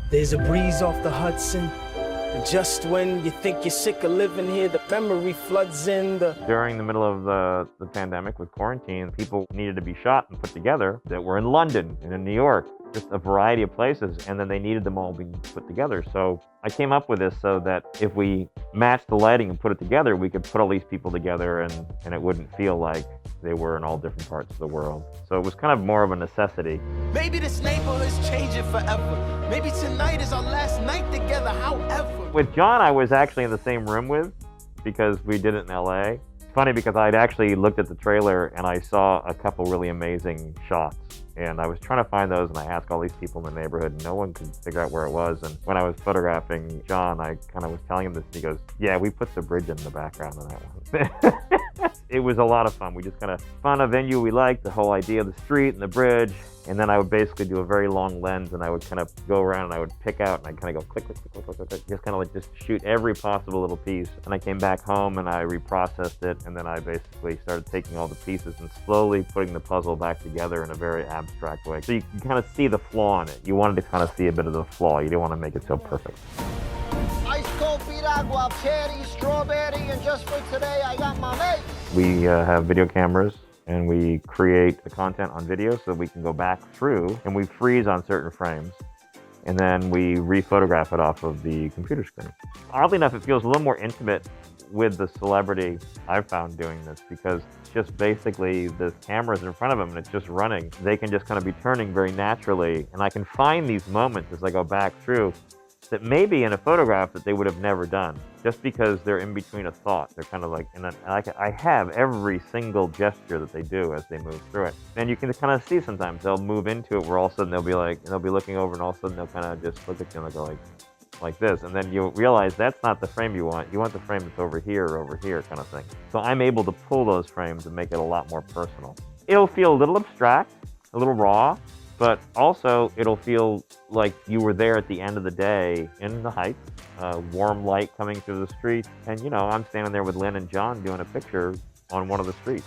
There's a breeze off the Hudson, and just when you think you're sick of living here, the memory floods in. During the middle of the pandemic with quarantine, people needed to be shot and put together that were in London and in New York, just a variety of places, and then they needed them all being put together. So I came up with this so that if we matched the lighting and put it together, we could put all these people together and it wouldn't feel like they were in all different parts of the world. So it was kind of more of a necessity. Maybe this neighborhood's changing forever. Maybe tonight is our last night together, however. With John, I was actually in the same room with because we did it in LA. It's funny because I'd actually looked at the trailer and I saw a couple really amazing shots. And I was trying to find those and I asked all these people in the neighborhood and no one could figure out where it was. And when I was photographing John, I kind of was telling him this and he goes, yeah, we put the bridge in the background on that one. It was a lot of fun. We just kind of found a venue we liked, the whole idea of the street and the bridge. And then I would basically do a very long lens and I would kind of go around and I would pick out and I'd kind of go click, click, click, click, click, click, just kind of like just shoot every possible little piece. And I came back home and I reprocessed it and then I basically started taking all the pieces and slowly putting the puzzle back together in a very abstract way. So you can kind of see the flaw in it. You wanted to kind of see a bit of the flaw. You didn't want to make it so perfect. Ice cold piragua, cherry, strawberry, and just for today I got my mate. We have video cameras and we create the content on video so we can go back through and we freeze on certain frames and then we re-photograph it off of the computer screen. Oddly enough, it feels a little more intimate with the celebrity I've found doing this because it's just basically the camera's in front of them and it's just running. They can just kind of be turning very naturally and I can find these moments as I go back through that maybe in a photograph that they would have never done, just because they're in between a thought. They're kind of like, and I have every single gesture that they do as they move through it. And you can kind of see sometimes they'll move into it where all of a sudden they'll be like, they'll be looking over and all of a sudden they'll kind of just look at you and they'll go like this. And then you'll realize that's not the frame you want. You want the frame that's over here kind of thing. So I'm able to pull those frames and make it a lot more personal. It'll feel a little abstract, a little raw, but also it'll feel like you were there at the end of the day in the Heights, warm light coming through the street. And, you know, I'm standing there with Lynn and John doing a picture on one of the streets.